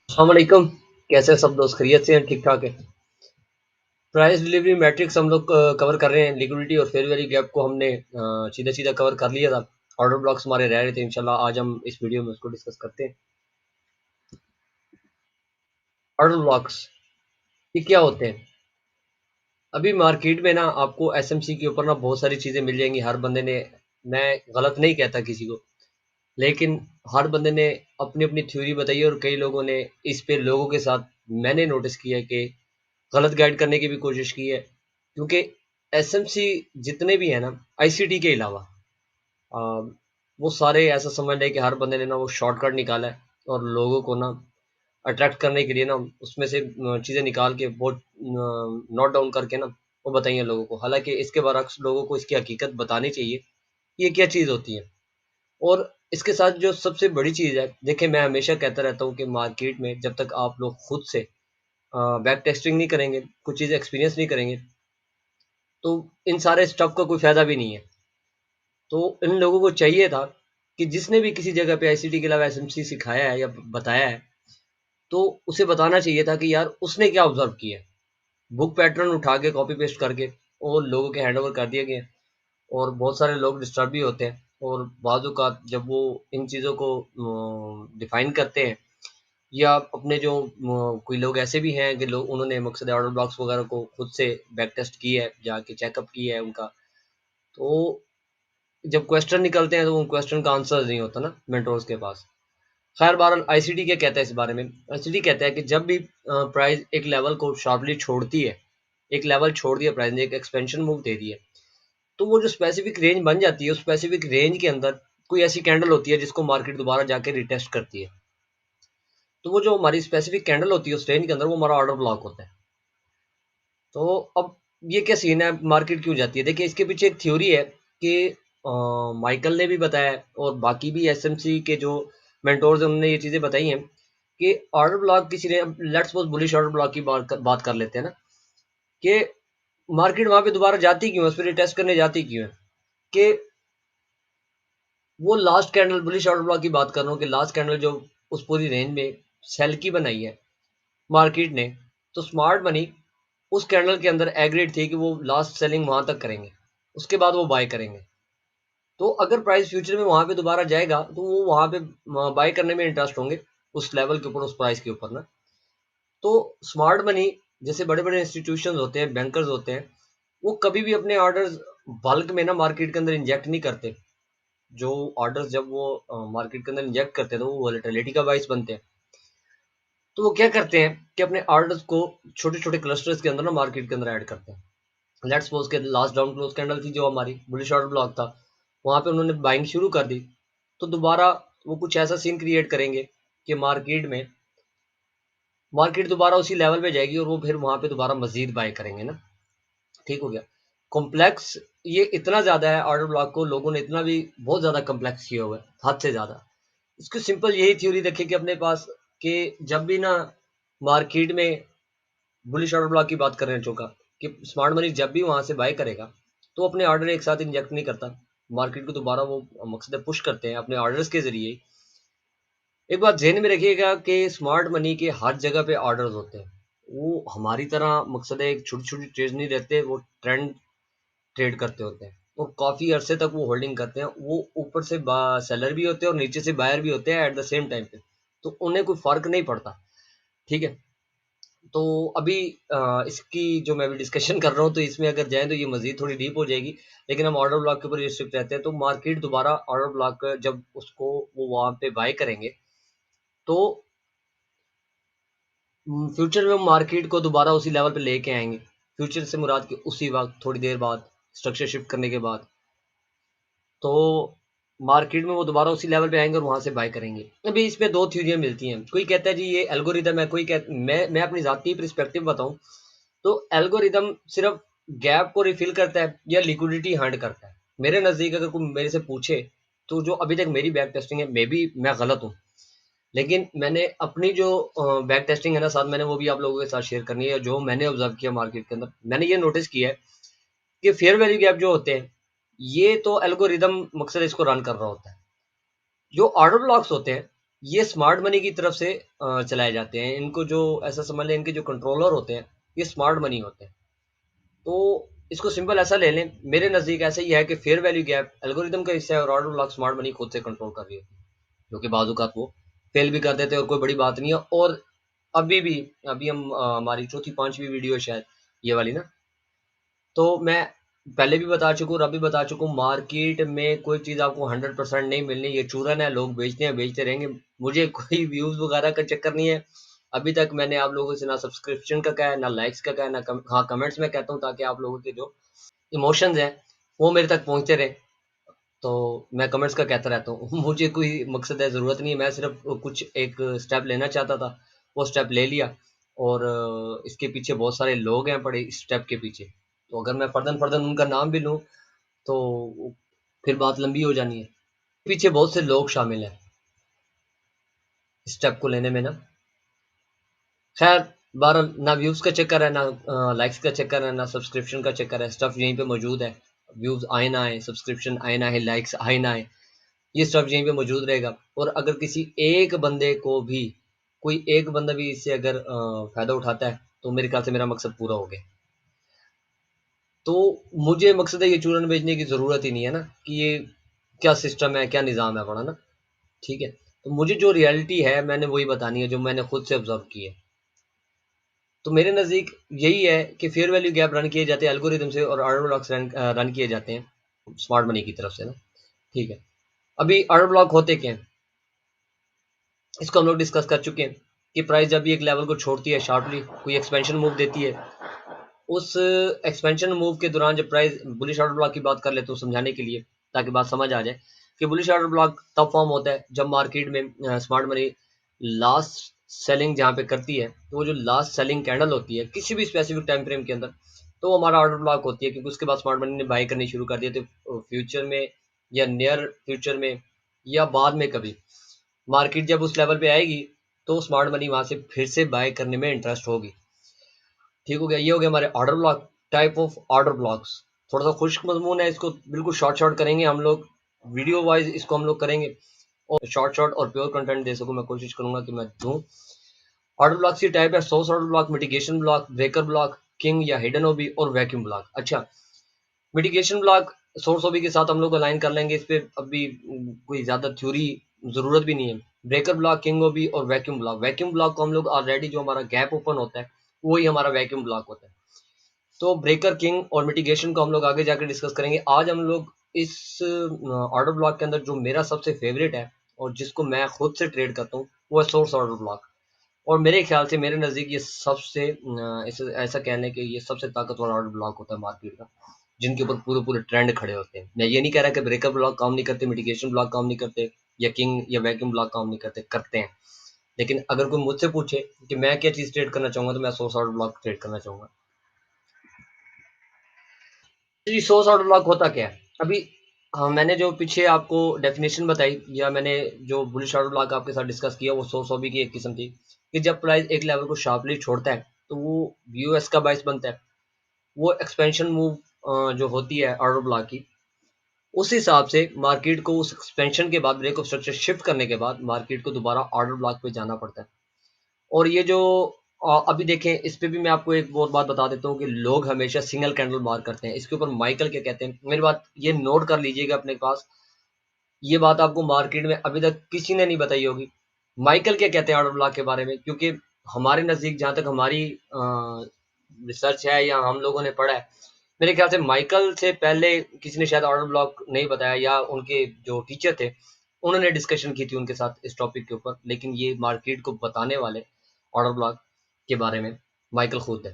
अस्सलाम वालेकुम। कैसे हैं सब दोस्त? खैरियत से हैं? ठीक ठाक है। प्राइस डिलीवरी मैट्रिक्स हम लोग कवर कर रहे हैं। लिक्विडिटी और फेयर वैल्यू गैप को हमने सीधा सीधा कवर कर लिया था। ऑर्डर ब्लॉक्स हमारे रह रहे थे। इंशाल्लाह आज हम इस वीडियो में उसको डिस्कस करते हैं। ऑर्डर ब्लॉक्स ये क्या होते हैं? अभी मार्केट में ना आपको एसएमसी के ऊपर ना बहुत सारी चीज़ें मिल जाएंगी। हर बंदे ने, मैं गलत नहीं कहता किसी को, लेकिन हर बंदे ने अपनी अपनी थ्योरी बताई है और कई लोगों ने इस पे लोगों के साथ, मैंने नोटिस किया है कि गलत गाइड करने की भी कोशिश की है। क्योंकि एसएमसी जितने भी है ना, आईसीटी के अलावा, आ, वो सारे ऐसा समझ लें कि हर बंदे ने ना वो शॉर्टकट निकाला है और लोगों को ना अट्रैक्ट करने के लिए ना उसमें से चीज़ें निकाल के बहुत नोट डाउन करके ना वो बताइए लोगों को। हालांकि इसके बरक्स लोगों को इसकी हकीकत बतानी चाहिए, ये क्या चीज़ होती है। और इसके साथ जो सबसे बड़ी चीज़ है, देखिए मैं हमेशा कहता रहता हूँ कि मार्केट में जब तक आप लोग खुद से बैक टेस्टिंग नहीं करेंगे, कुछ चीज़ें एक्सपीरियंस नहीं करेंगे, तो इन सारे स्टफ का कोई फ़ायदा भी नहीं है। तो इन लोगों को चाहिए था कि जिसने भी किसी जगह पे आईसीटी के अलावा एसएमसी सिखाया है या बताया है, तो उसे बताना चाहिए था कि यार उसने क्या ऑब्जर्व किया है। बुक पैटर्न उठा के कॉपी पेस्ट करके और लोगों के हैंड ओवर कर दिए गए। और बहुत सारे लोग डिस्टर्ब भी होते हैं। और बाज़ औक़ात जब वो इन चीज़ों को डिफ़ाइन करते हैं, या अपने जो कोई लोग ऐसे भी हैं कि लोग उन्होंने मकसद ऑर्डर ब्लॉक्स वगैरह को खुद से बैक टेस्ट किया है, जाके चेकअप किया है उनका, तो जब क्वेश्चन निकलते हैं तो उन क्वेश्चन का आंसर नहीं होता ना मेंटोर्स के पास। खैर बहरहाल आईसीटी क्या कहता है इस बारे में? आईसीटी कहता है कि जब भी प्राइस एक लेवल को शार्पली छोड़ती है, एक लेवल छोड़ दिया प्राइस ने, एक एक्सपेंशन मूव दे दी है, तो वो जो स्पेसिफिक रेंज बन जाती है, उस स्पेसिफिक रेंज के अंदर कोई ऐसी कैंडल होती है जिसको मार्केट दोबारा जाके रिटेस्ट करती है। तो वो जो हमारी स्पेसिफिक कैंडल होती है उस रेंज के अंदर, वो हमारा ऑर्डर ब्लॉक होता है। तो अब ये क्या सीन है, मार्केट क्यों जाती है? देखिए इसके पीछे एक थ्योरी है कि माइकल ने भी बताया है और बाकी भी एसएमसी के जो मेंटोर्स हैं उन्होंने ये चीज़ें बताई हैं कि ऑर्डर ब्लॉक किसी ने, let's suppose bullish order block की बात कर लेते हैं ना, कि मार्केट वहां पे दोबारा जाती क्यों है, उस पर टेस्ट करने जाती क्यों है? कि वो last candle, bullish order block की बात कर रहा हूँ, कि लास्ट कैंडल जो उस पूरी रेंज में सेल की बनाई है मार्केट ने, तो स्मार्ट मनी उस कैंडल के अंदर एग्रीड थी कि वो लास्ट सेलिंग वहां तक करेंगे, उसके बाद वो बाय करेंगे। तो अगर प्राइस फ्यूचर में वहां पे दोबारा जाएगा तो वो वहां पे बाय करने में इंटरेस्ट होंगे, उस लेवल के ऊपर, उस प्राइस के ऊपर ना। तो स्मार्ट मनी जैसे बड़े बड़े इंस्टीट्यूशन होते हैं, बैंकर्स होते हैं, वो कभी भी अपने ऑर्डर्स बल्क में ना मार्केट के अंदर इंजेक्ट नहीं करते। जो ऑर्डर्स जब वो मार्केट के अंदर इंजेक्ट करते हैं तो वो वोलेटिलिटी का बाइस बनते हैं। तो वो क्या करते हैं कि अपने ऑर्डर्स को छोटे छोटे क्लस्टर्स के अंदर ना मार्केट के अंदर ऐड करते हैं। लेट्स सपोज के लास्ट डाउन क्लोज कैंडल थी जो हमारी बुलिश ऑर्डर ब्लॉक था, वहां पे उन्होंने बाइंग शुरू कर दी। तो दोबारा वो कुछ ऐसा सीन क्रिएट करेंगे कि मार्केट दोबारा उसी लेवल पे जाएगी और वो फिर वहां पे दोबारा मजीद बाय करेंगे ना। ठीक हो गया। कॉम्प्लेक्स ये इतना ज्यादा है, ऑर्डर ब्लॉक को लोगों ने इतना भी बहुत ज्यादा कॉम्प्लेक्स किया हुआ है, हद से ज्यादा। इसको सिंपल यही थ्योरी रखिए कि अपने पास, कि जब भी ना मार्केट में बुलिश ऑर्डर ब्लॉक की बात कर रहे हैं चौका, कि स्मार्ट मनी जब भी वहां से बाय करेगा तो अपने ऑर्डर एक साथ इंजेक्ट नहीं करता मार्केट को, दोबारा वो मकसद पुश करते हैं अपने ऑर्डर्स के जरिए। एक बात ध्यान में रखिएगा कि स्मार्ट मनी के हर जगह पे ऑर्डर्स होते हैं। वो हमारी तरह मकसद है एक छोटी छोटी ट्रेड नहीं रहते, वो ट्रेंड ट्रेड करते होते हैं और काफी अरसे तक वो होल्डिंग करते हैं। वो ऊपर से सेलर भी होते हैं और नीचे से बायर भी होते हैं एट द सेम टाइम पे, तो उन्हें कोई फर्क नहीं पड़ता। ठीक है। तो अभी इसकी जो मैं अभी डिस्कशन कर रहा हूँ, तो इसमें अगर जाएँ तो ये मज़ीद थोड़ी डीप हो जाएगी। लेकिन हम ऑर्डर ब्लॉक के ऊपर रिस्ट्रिक्ट रहते हैं, तो मार्केट दोबारा ऑर्डर ब्लॉक जब उसको वो वहाँ पे बाय करेंगे, तो फ्यूचर में मार्केट को दोबारा उसी लेवल पे लेके आएँगे। फ्यूचर से मुराद कि उसी वक़्त थोड़ी देर बाद, स्ट्रक्चर शिफ्ट करने के बाद, तो मार्केट में वो दोबारा उसी लेवल पे आएँगे और वहाँ से बाय करेंगे। अभी इसमें 2 थ्योरियाँ मिलती हैं। कोई कहता है जी ये एल्गोरिदम है, कोई कह मैं अपनी ज़ाती पर्सपेक्टिव बताऊँ, तो एल्गोरिदम सिर्फ गैप को रिफिल करता है या लिक्विडिटी हंट करता है। मेरे नज़दीक अगर कोई मेरे से पूछे, तो जो अभी तक मेरी बैक टेस्टिंग है, मे बी मैं गलत हूँ, लेकिन मैंने अपनी जो बैक टेस्टिंग है ना साथ, मैंने वो भी आप लोगों के साथ शेयर करनी है। जो मैंने ऑब्जर्व किया मार्केट के अंदर, मैंने ये नोटिस किया है कि फेयर वैल्यू गैप जो होते हैं, ये तो एल्गोरिदम मकसद इसको रन कर रहा होता है। जो ऑर्डर ब्लॉक्स होते हैं, ये स्मार्ट मनी की तरफ से चलाए जाते हैं। इनको जो ऐसा समझ लें, इनके जो कंट्रोलर होते हैं, ये स्मार्ट मनी होते हैं। तो इसको सिंपल ऐसा ले लें, मेरे नज़दीक ऐसा ही है कि फेयर वैल्यू गैप एल्गोरिदम का हिस्सा है और ऑर्डर ब्लॉक स्मार्ट मनी खुद से कंट्रोल कर रही होती है, जो कि बाज़-औक़ात वो फेल भी कर देते हैं और कोई बड़ी बात नहीं है। और अभी भी, अभी हम हमारी चौथी 5वीं वीडियो है शायद ये वाली ना, तो मैं पहले भी बता चुका हूँ और अभी बता चुका हूँ, मार्केट में कोई चीज़ आपको 100% नहीं मिलनी, ये चूरन है, लोग बेचते हैं, बेचते रहेंगे। मुझे कोई व्यूज़ वगैरह का चक्कर नहीं है। अभी तक मैंने आप लोगों से ना सब्सक्रिप्शन का कहा है, ना लाइक्स का कहा है, ना हाँ, कमेंट्स में कहता हूँ ताकि आप लोगों के जो इमोशंस हैं, वो मेरे तक पहुँचते रहें। तो मैं कमेंट्स का कहता रहता हूँ। मुझे कोई मकसद है, ज़रूरत नहीं है, मैं सिर्फ़ कुछ एक स्टेप लेना चाहता था, वो स्टेप ले लिया और इसके पीछे बहुत सारे लोग हैं पड़े इस स्टेप के पीछे। तो अगर मैं फ़र्दन-फ़र्दन उनका नाम भी लूँ, तो फिर बात लंबी हो जानी है। पीछे बहुत से लोग शामिल हैं, इस स्टेप को लेने में ना। ख़ैर, बहरहाल ना व्यूज़ का चक्कर है, ना लाइक्स का चक्कर है, ना सब्सक्रिप्शन का चक्कर है, स्टफ़ यहीं पे मौजूद है। व्यूज़ आए ना आए, सब्सक्रिप्शन आए ना आए, लाइक्स आए ना आए, ये स्टफ़ यहीं पे मौजूद रहेगा। और अगर किसी एक बंदे को भी, कोई एक बंदा भी इससे अगर फ़ायदा उठाता है, तो मेरे ख़्याल से मेरा मकसद पूरा हो गया। तो मुझे मकसद है ये चूरन बेचने की ज़रूरत ही नहीं है ना, कि ये क्या सिस्टम है, क्या निज़ाम है बड़ा ना, ठीक है? तो मुझे जो रियलिटी है मैंने वही बतानी है, जो मैंने खुद से ऑब्ज़र्व की है। तो मेरे नज़दीक यही है कि फेयर वैल्यू गैप रन किए जाते हैं एल्गोरिदम से और ऑर्डर ब्लॉक्स रन किए जाते हैं स्मार्ट मनी की तरफ से ना, ठीक है। अभी ऑर्डर ब्लॉक होते क्या हैं, इसको हम लोग डिस्कस कर चुके हैं कि प्राइस जब भी एक लेवल को छोड़ती है शार्पली, कोई एक्सपेंशन मूव देती है, उस एक्सपेंशन मूव के दौरान जब प्राइस, बुलिश ऑर्डर ब्लॉक की बात कर लेते हैं समझाने के लिए, ताकि बात समझ आ जाए कि बुलिश ऑर्डर ब्लॉक तब फॉर्म होता है जब मार्केट में स्मार्ट मनी लास्ट सेलिंग जहाँ पे करती है, तो वो जो लास्ट सेलिंग कैंडल होती है किसी भी स्पेसिफिक टाइम फ्रेम के अंदर, तो वो हमारा ऑर्डर ब्लॉक होती है, क्योंकि उसके बाद स्मार्ट मनी ने बाई करनी शुरू कर दिया। तो फ्यूचर में या नियर फ्यूचर में या बाद में कभी मार्केट जब उस लेवल पे आएगी, तो स्मार्ट मनी वहां से फिर से बाय करने में इंटरेस्ट होगी। ठीक हो गया, ये हो गया हमारे order block, type of order blocks. थोड़ा सा खुश्क मजमून है, इसको बिल्कुल शॉर्ट शॉर्ट करेंगे हम लोग, वीडियो वाइज इसको हम लोग करेंगे और शॉर्ट शॉर्ट और प्योर कंटेंट दे सकूँ मैं कोशिश करूंगा कि मैं दूं। ऑर्डर ब्लॉक की टाइप है source order block, mitigation block, breaker block, king या हिडन ओबी और वैक्यूम ब्लॉक। अच्छा, मिटिगेशन ब्लॉक सोर्स ओबी के साथ हम लोग अलाइन कर लेंगे, इस पे अभी कोई ज्यादा थ्योरी जरूरत भी नहीं है। ब्रेकर ब्लॉक, किंग ओबी और वैक्यूम ब्लॉक, वैक्यूम ब्लॉक को हम लोग ऑलरेडी जो हमारा गैप ओपन होता है वही हमारा वैक्यूम ब्लॉक होता है। तो ब्रेकर, किंग और मिटिगेशन को हम लोग आगे जाकर डिस्कस करेंगे। आज हम लोग इस ऑर्डर ब्लॉक के अंदर जो मेरा सबसे फेवरेट है और जिसको मैं खुद से ट्रेड करता हूँ, वो है सोर्स ऑर्डर ब्लॉक। और मेरे ख्याल से, मेरे नज़दीक ये सबसे ऐसा कहने के ये सबसे ताकतवर ऑर्डर ब्लॉक होता है मार्केट का, जिनके ऊपर पूरे पूरे ट्रेंड खड़े होते हैं। मैं ये नहीं कह रहा कि ब्रेकर ब्लॉक काम नहीं करते, मिटिगेशन ब्लॉक काम नहीं करते, या किंग या वैक्यूम ब्लॉक काम नहीं करते, करते हैं। लेकिन अगर कोई मुझसे पूछे कि मैं क्या चीज़ ट्रेड करना चाहूंगा, तो मैं सोर्स ऑर्डर ब्लॉक ट्रेड करना चाहूंगा। जी, सोर्स ऑर्डर ब्लॉक होता क्या है? अभी हाँ, मैंने जो पीछे आपको डेफिनेशन बताई या मैंने जो बुलिश ऑर्डर ब्लॉक आपके साथ डिस्कस किया, वो सोर्स ओबी की एक किस्म थी कि जब प्राइस एक लेवल को शार्पली छोड़ता है, तो वो यूएस का बाइस बनता है। वो एक्सपेंशन मूव जो होती है ऑर्डर ब्लॉक की, उस हिसाब से मार्केट को उस एक्सपेंशन के बाद, ब्रेक ऑफ स्ट्रक्चर शिफ्ट करने के बाद मार्केट को दोबारा ऑर्डर ब्लॉक पे जाना पड़ता है। और ये जो अभी देखें, इस पे भी मैं आपको एक बहुत बात बता देता हूँ कि लोग हमेशा सिंगल कैंडल मार्क करते हैं, इसके ऊपर माइकल क्या कहते हैं, मेरी बात ये नोट कर लीजिएगा अपने पास। ये बात आपको मार्केट में अभी तक किसी ने नहीं बताई होगी। माइकल क्या कहते हैं ऑर्डर ब्लॉक के बारे में, क्योंकि हमारे नज़दीक जहाँ तक हमारी रिसर्च है या हम लोगों ने पढ़ा है, मेरे ख्याल से माइकल से पहले किसी ने शायद ऑर्डर ब्लॉक नहीं बताया, या उनके जो टीचर थे उन्होंने डिस्कशन की थी उनके साथ इस टॉपिक के ऊपर, लेकिन ये मार्केट को बताने वाले ऑर्डर ब्लॉक के बारे में माइकल खुद है।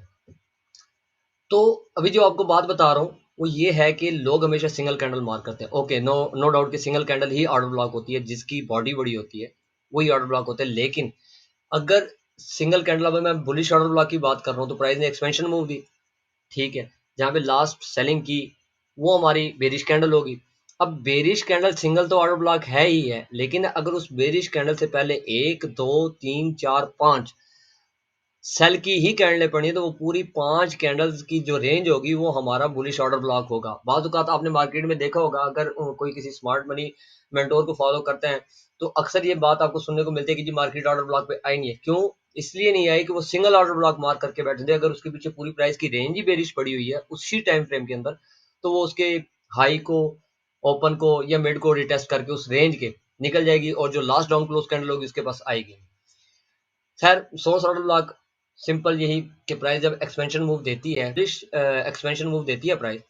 तो अभी जो आपको बात बता रहा हूँ वो ये है कि लोग हमेशा सिंगल कैंडल मार्क करते हैं। ओके, नो नो डाउट कि सिंगल कैंडल ही ऑर्डर ब्लॉक होती है, जिसकी बॉडी बड़ी होती है वही ऑर्डर ब्लॉक होते हैं। लेकिन अगर सिंगल कैंडल, अब मैं बुलिश ऑर्डर ब्लॉक की बात कर रहा हूँ, तो प्राइस ने एक्सपेंशन मूव दी, ठीक है, जहाँ पे लास्ट सेलिंग की, वो हमारी बेरिश कैंडल होगी। अब बेरिश कैंडल सिंगल तो ऑर्डर ब्लॉक है ही है, लेकिन अगर उस बेरिश कैंडल से पहले एक, दो, तीन, चार, पांच सेल की ही कैंडलें पड़ी हैं तो वो पूरी 5 कैंडल्स की जो रेंज होगी वो हमारा बुलिश ऑर्डर ब्लॉक होगा। बाज़ औक़ात आपने मार्केट में देखा होगा, अगर कोई किसी स्मार्ट मनी मेंटोर को फॉलो करते हैं, तो अक्सर ये बात आपको सुनने को मिलती है कि जी मार्केट ऑर्डर ब्लॉक पे आई नहीं है। क्यों? इसलिए नहीं आई कि वो सिंगल ऑर्डर ब्लॉक मार करके बैठे थे। अगर उसके पीछे पूरी प्राइस की रेंज ही बेरिश पड़ी हुई है उसी टाइम फ्रेम के अंदर, तो वो उसके हाई को, ओपन को या मिड को रिटेस्ट करके उस रेंज के निकल जाएगी और जो लास्ट डाउन क्लोज कैंडल होगी उसके पास आएगी। खैर सोर्स ऑर्डर ब्लॉक सिंपल यही कि प्राइस जब एक्सपेंशन मूव देती है, एक्सपेंशन मूव देती है प्राइस,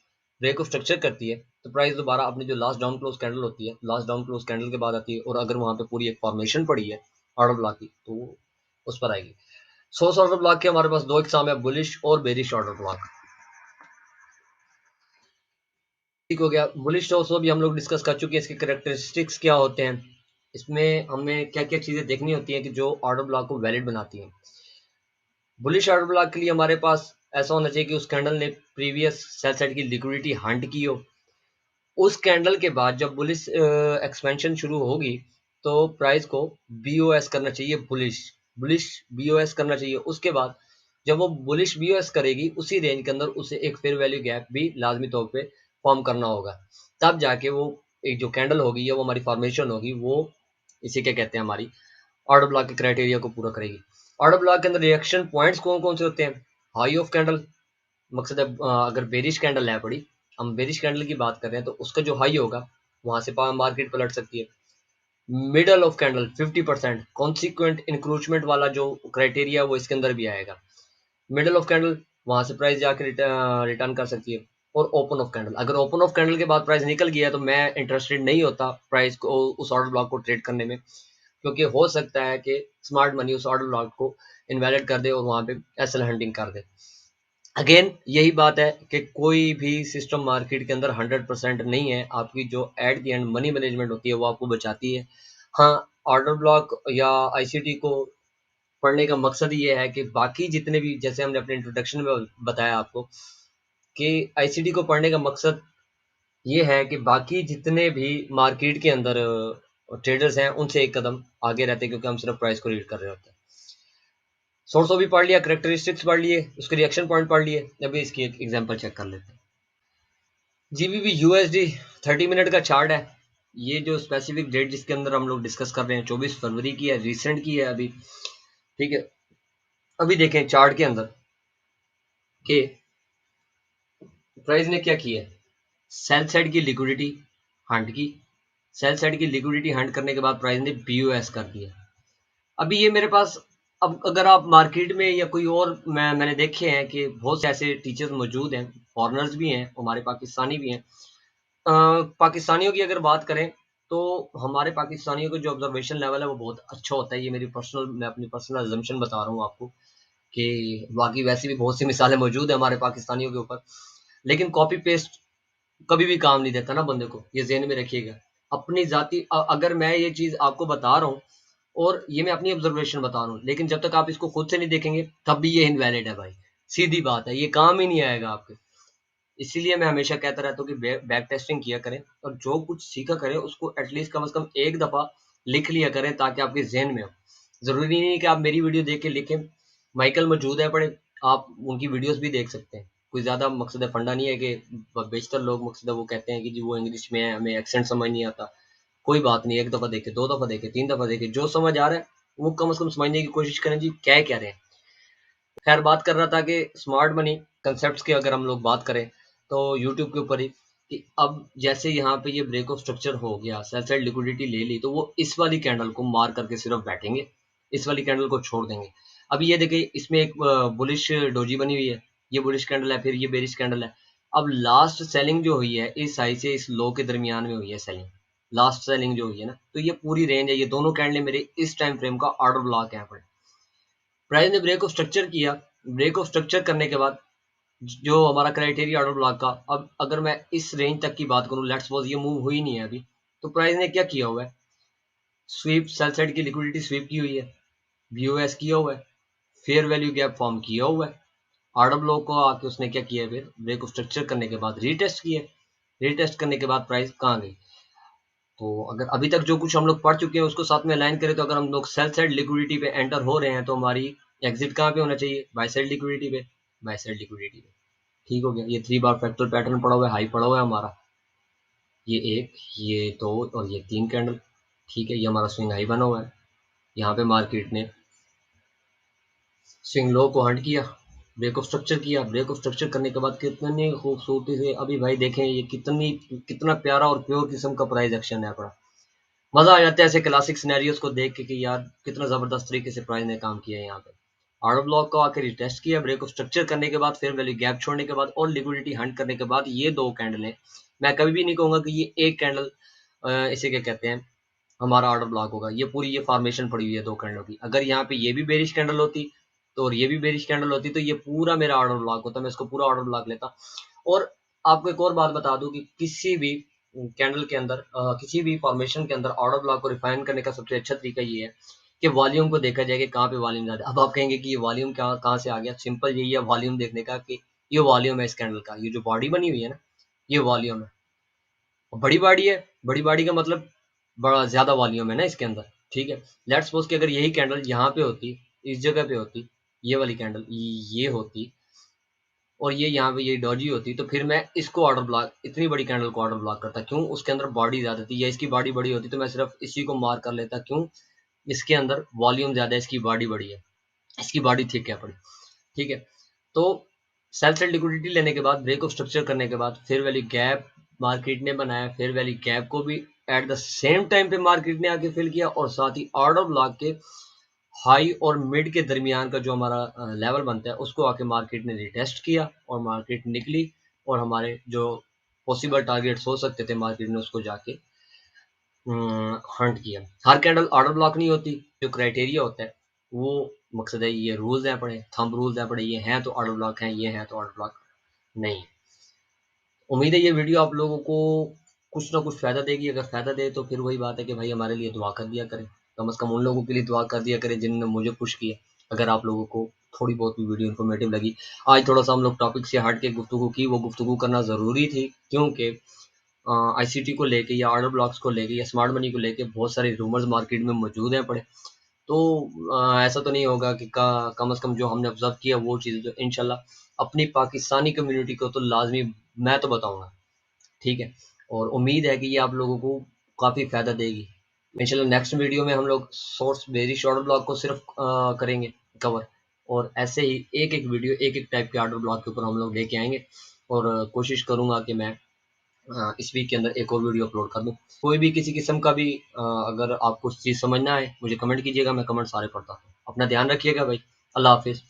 ब्रेक ऑफ स्ट्रक्चर करती है, तो प्राइस दोबारा अपनी जो लास्ट डाउन क्लोज कैंडल होती है, लास्ट डाउन क्लोज कैंडल के बाद आती है और अगर वहां पे पूरी एक फॉर्मेशन पड़ी है ऑर्डर ब्लॉक की तो वो उस पर आएगी। सोर्स ऑर्डर ब्लॉक के हमारे पास दो एग्जाम है, बुलिश और बेरिश ऑर्डर ब्लॉक। ठीक हो गया। बुलिश तो भी हम लोग डिस्कस कर चुके हैं, इसके करेक्टरिस्टिक्स क्या होते हैं, इसमें हमें क्या क्या चीजें देखनी होती हैं कि जो ऑर्डर ब्लॉक को वैलिड बनाती हैं। बुलिश ऑर्डर ब्लॉक के लिए हमारे पास ऐसा होना चाहिए कि उस कैंडल ने प्रीवियस सेल साइड की लिक्विडिटी हंट की हो। उस कैंडल के बाद जब बुलिश एक्सपेंशन शुरू होगी तो प्राइस को बीओएस करना चाहिए, बुलिश बुलिश बीओएस करना चाहिए। उसके बाद जब वो बुलिश बीओएस करेगी उसी रेंज के अंदर उसे एक फेयर वैल्यू गैप भी लाजमी तौर पे फॉर्म करना होगा, तब जाके वो एक जो कैंडल होगी या वो हमारी फॉर्मेशन होगी वो इसे क्या कहते हैं, हमारी ऑर्डर ब्लॉक के क्राइटेरिया को पूरा करेगी। ऑर्डर ब्लॉक के अंदर रिएक्शन पॉइंट्स कौन कौन से होते हैं? हाई ऑफ कैंडल, मकसद है अगर बेरिश कैंडल है बड़ी, हम बेरिश कैंडल की बात कर रहे हैं तो उसका जो हाई होगा वहां से मार्केट पलट सकती है। Middle of candle 50% consequent encroachment वाला जो क्राइटेरिया वो इसके अंदर भी आएगा। मिडल ऑफ कैंडल वहां से प्राइस जाकर रिटर्न कर सकती है। और ओपन ऑफ कैंडल, अगर ओपन ऑफ कैंडल के बाद प्राइस निकल गया है तो मैं इंटरेस्टेड नहीं होता प्राइस को उस ऑर्डर ब्लॉक को ट्रेड करने में, क्योंकि हो सकता है कि स्मार्ट मनी उस ऑर्डर ब्लॉक को इनवैलिड कर दे और वहां पे एसएल हंटिंग कर दे। अगेन यही बात है कि कोई भी सिस्टम मार्केट के अंदर 100% नहीं है। आपकी जो at the end money management होती है वो आपको बचाती है। हाँ, ऑर्डर ब्लॉक या आईसीटी को पढ़ने का मकसद ये है कि बाकी जितने भी, जैसे हमने अपने इंट्रोडक्शन में बताया आपको कि आईसीटी को पढ़ने का मकसद ये है कि बाकी जितने भी मार्केट के अंदर ट्रेडर्स हैं उनसे एक कदम आगे रहते हैं, क्योंकि हम सिर्फ प्राइस को रीड कर रहे होते हैं। सोर्स भी पढ़ लिया, करेक्टरिस्टिक्स पढ़ लिए, उसके रिएक्शन पॉइंट पढ़ लिए। अभी इसकी एक एग्जांपल चेक कर लेते हैं। जीबीपी यूएसडी 30 मिनट का चार्ट है। ये जो स्पेसिफिक डेट जिसके अंदर हम लोग डिस्कस कर रहे हैं 24 फरवरी की है, रिसेंट की है अभी। ठीक है, अभी देखें चार्ट के अंदर कि प्राइस ने क्या किया है। सेल साइड की लिक्विडिटी हंट की, सेल साइड की लिक्विडिटी हंट करने के बाद प्राइस ने बीओएस कर दिया। अभी ये मेरे पास, अब अगर आप मार्केट में या कोई और, मैंने देखे हैं कि बहुत से ऐसे टीचर्स मौजूद हैं, फॉरनर्स भी हैं, हमारे पाकिस्तानी भी हैं। पाकिस्तानियों की अगर बात करें तो हमारे पाकिस्तानियों का जो ऑब्जर्वेशन लेवल है वो बहुत अच्छा होता है। ये मेरी पर्सनल, मैं अपनी पर्सनल अजम्पशन बता रहा हूँ आपको कि बाकी वैसे भी बहुत सी मिसालें मौजूद है हमारे पाकिस्तानियों के ऊपर, लेकिन कॉपी पेस्ट कभी भी काम नहीं देता ना बंदे को, ये ज़हन में रखिएगा। अपनी जाति अगर मैं ये चीज़ आपको बता रहा हूँ और ये मैं अपनी ऑब्जर्वेशन बता रहा हूँ, लेकिन जब तक आप इसको खुद से नहीं देखेंगे तब भी ये इनवैलिड है भाई, सीधी बात है, ये काम ही नहीं आएगा आपके। इसीलिए मैं हमेशा कहता रहता हूँ कि बैक टेस्टिंग किया करें और जो कुछ सीखा करें उसको एटलीस्ट कम से कम एक दफ़ा लिख लिया करें ताकि आपके जहन में हो। ज़रूरी नहीं है कि आप मेरी वीडियो देख के लिखें, माइकल मौजूद है पढ़े, आप उनकी वीडियोस भी देख सकते हैं। कोई ज़्यादा मकसद है, फंडा नहीं है कि बेशतर लोग मकसद है वो कहते हैं कि जी वो इंग्लिश में है, हमें एक्सेंट समझ नहीं आता। कोई बात नहीं, एक दफ़ा देखे, दो दफ़ा देखे, तीन दफ़ा देखे, जो समझ आ रहा है वो कम से कम समझने की कोशिश करें जी क्या कह रहे हैं। खैर बात कर रहा था कि स्मार्ट मनी कंसेप्ट की अगर हम लोग बात करें तो यूट्यूब के ऊपर ही कि अब जैसे यहाँ पे ये ब्रेक ऑफ स्ट्रक्चर हो गया, सेल साइड लिक्विडिटी ले ली, तो वो इस वाली कैंडल को मार करके सिर्फ बैठेंगे, इस वाली कैंडल को छोड़ देंगे। अभी ये देखिए इसमें एक बुलिश डोजी बनी हुई है, ये बुलिश कैंडल है, फिर ये बेरिश कैंडल है। अब लास्ट सेलिंग जो हुई है इस हाई से इस लो के दरमियान में हुई है सेलिंग, लास्ट सेलिंग जो हुई है ना, तो ये पूरी रेंज है, ये दोनों कैंडल मेरे इस टाइम फ्रेम का ऑर्डर ब्लॉक है। प्राइस ने ब्रेक ऑफ स्ट्रक्चर किया, ब्रेक ऑफ स्ट्रक्चर करने के बाद जो हमारा क्राइटेरिया ऑर्डर ब्लॉक का, अब अगर मैं इस रेंज तक की बात करूं, लेट्स सपोज ये मूव हुई नहीं है अभी, तो प्राइस ने क्या किया हुआ है, स्वीप सेल साइड की लिक्विडिटी स्वीप की हुई है, बीओएस किया हुआ है, फेयर वैल्यू गैप फॉर्म किया हुआ है। ऑर्डर ब्लॉक को आके उसने क्या किया, फिर ब्रेक ऑफ स्ट्रक्चर करने के बाद रीटेस्ट किया, रीटेस्ट करने के बाद प्राइस कहाँ गई। तो अगर अभी तक जो कुछ हम लोग पढ़ चुके हैं उसको साथ में अलाइन करें तो अगर हम लोग सेल साइड लिक्विडिटी पे एंटर हो रहे हैं तो हमारी एग्जिट कहाँ पे होना चाहिए? बाय साइड लिक्विडिटी पे, बाय साइड लिक्विडिटी पे। ठीक हो गया। ये 3 बार फ्रैक्टल पैटर्न पड़ा हुआ है, हाई पड़ा हुआ है हमारा, ये एक, ये दो और ये 3 कैंडल। ठीक है, ये हमारा स्विंग हाई बना हुआ है। यहाँ पे मार्केट ने स्विंग लो को हंट किया, ब्रेक ऑफ स्ट्रक्चर किया। ब्रेक ऑफ स्ट्रक्चर करने के बाद कितनी खूबसूरती से अभी भाई देखें, ये कितना प्यारा और प्योर किस्म का प्राइस एक्शन है अपना। मजा आ जाता है ऐसे क्लासिक सिनेरियोज को देख के कि यार कितना जबरदस्त तरीके से प्राइस ने काम किया है यहाँ पे। ऑर्डर ब्लॉक को आकर रिटेस्ट किया, ब्रेक ऑफ स्ट्रक्चर करने के बाद, फिर वैल्यू गैप छोड़ने के बाद और लिक्विडिटी हंट करने के बाद ये दो कैंडल है। मैं कभी भी नहीं कहूंगा कि ये एक कैंडल इसे क्या कहते हैं हमारा ऑर्डर ब्लॉक होगा। ये पूरी ये फॉर्मेशन पड़ी हुई है दो कैंडलों की। अगर यहाँ पे ये भी बेरिश कैंडल होती तो और ये भी बेरिश कैंडल होती तो ये पूरा मेरा ऑर्डर ब्लॉक होता, मैं इसको पूरा ऑर्डर ब्लॉक लेता। और आपको एक और बात बता दूं कि किसी भी कैंडल के अंदर किसी भी फॉर्मेशन के अंदर ऑर्डर ब्लॉक को रिफाइन करने का सबसे अच्छा तरीका ये है कि वॉल्यूम को देखा जाए कि कहाँ पे वॉल्यूम ज्यादा है। अब आप कहेंगे कि ये वॉल्यूम क्या कहाँ से आ गया? सिंपल यही है वॉल्यूम देखने का कि ये वॉल्यूम है इस कैंडल का, ये जो बॉडी बनी हुई है ना, ये वॉल्यूम है। बड़ी बॉडी है, बड़ी बॉडी का मतलब बड़ा ज्यादा वॉल्यूम है ना इसके अंदर। ठीक है, लेट्स सपोज कि अगर यही कैंडल यहाँ पे होती, इस जगह पे होती, ये वाली कैंडल ये होती और ये यहाँ पे ये डॉजी होती, तो फिर मैं इसको ऑर्डर ब्लॉक, इतनी बड़ी कैंडल को ऑर्डर ब्लॉक करता। क्यों? उसके अंदर बॉडी ज्यादा थी, या इसकी बॉडी बड़ी होती तो मैं सिर्फ इसी को मार्क कर लेता। क्यों? इसके अंदर वॉल्यूम ज्यादा है, इसकी बॉडी बड़ी है, इसकी बॉडी थिक है पड़ी। ठीक है, तो सेल साइड लिक्विडिटी लेने के बाद, ब्रेक ऑफ स्ट्रक्चर करने के बाद, फिर वैल्यू गैप मार्केट ने बनाया, फिर वैल्यू गैप को भी एट द सेम टाइम पे मार्केट ने आके फिल किया, और साथ ही ऑर्डर ब्लॉक के हाई और मिड के दरमियान का जो हमारा लेवल बनता है उसको आके मार्केट ने रिटेस्ट किया और मार्केट निकली, और हमारे जो पॉसिबल टारगेट्स हो सकते थे मार्केट ने उसको जाके हंट किया। हर कैंडल ऑर्डर ब्लॉक नहीं होती, जो क्राइटेरिया होता है वो मकसद है, ये रूल्स हैं पड़े, थंब रूल्स हैं पड़े, ये हैं तो ऑर्डर ब्लॉक हैं, ये हैं तो ऑर्डर ब्लॉक नहीं। उम्मीद है ये वीडियो आप लोगों को कुछ ना कुछ फ़ायदा देगी। अगर फ़ायदा दे तो फिर वही बात है कि भाई हमारे लिए दुआ कर दिया करें, कम से कम उन लोगों के लिए दुआ कर दिया करें जिन्होंने मुझे पुश किया। अगर आप लोगों को थोड़ी बहुत भी वीडियो इन्फॉर्मेटिव लगी, आज थोड़ा सा हम लोग टॉपिक से हट के गुफ्तगू की, वो गुफ्तगू करना ज़रूरी थी, क्योंकि आईसीटी को लेके या ऑर्डर ब्लॉक्स को लेके या स्मार्ट मनी को लेके बहुत सारे रूमर्स मार्केट में मौजूद हैं पड़े। तो ऐसा तो नहीं होगा कि कम से कम जो हमने ऑब्जर्व किया वो चीज़ जो इंशाल्लाह अपनी पाकिस्तानी कम्युनिटी को तो लाजमी मैं तो बताऊंगा। ठीक है, और उम्मीद है कि ये आप लोगों को काफ़ी फ़ायदा देगी। इंशाल्लाह नेक्स्ट वीडियो में हम लोग सोर्स वेरी शॉर्ट ब्लॉक को सिर्फ करेंगे कवर, और ऐसे ही एक एक वीडियो एक एक टाइप के ऑर्डर ब्लॉक के ऊपर हम लोग लेके आएंगे, और कोशिश करूंगा कि मैं इस वीक के अंदर एक और वीडियो अपलोड कर दूं। कोई भी किसी किस्म का भी अगर आपको चीज़ समझना है मुझे कमेंट कीजिएगा, मैं कमेंट सारे पढ़ता हूँ। अपना ध्यान रखिएगा भाई, अल्लाह हाफिज़।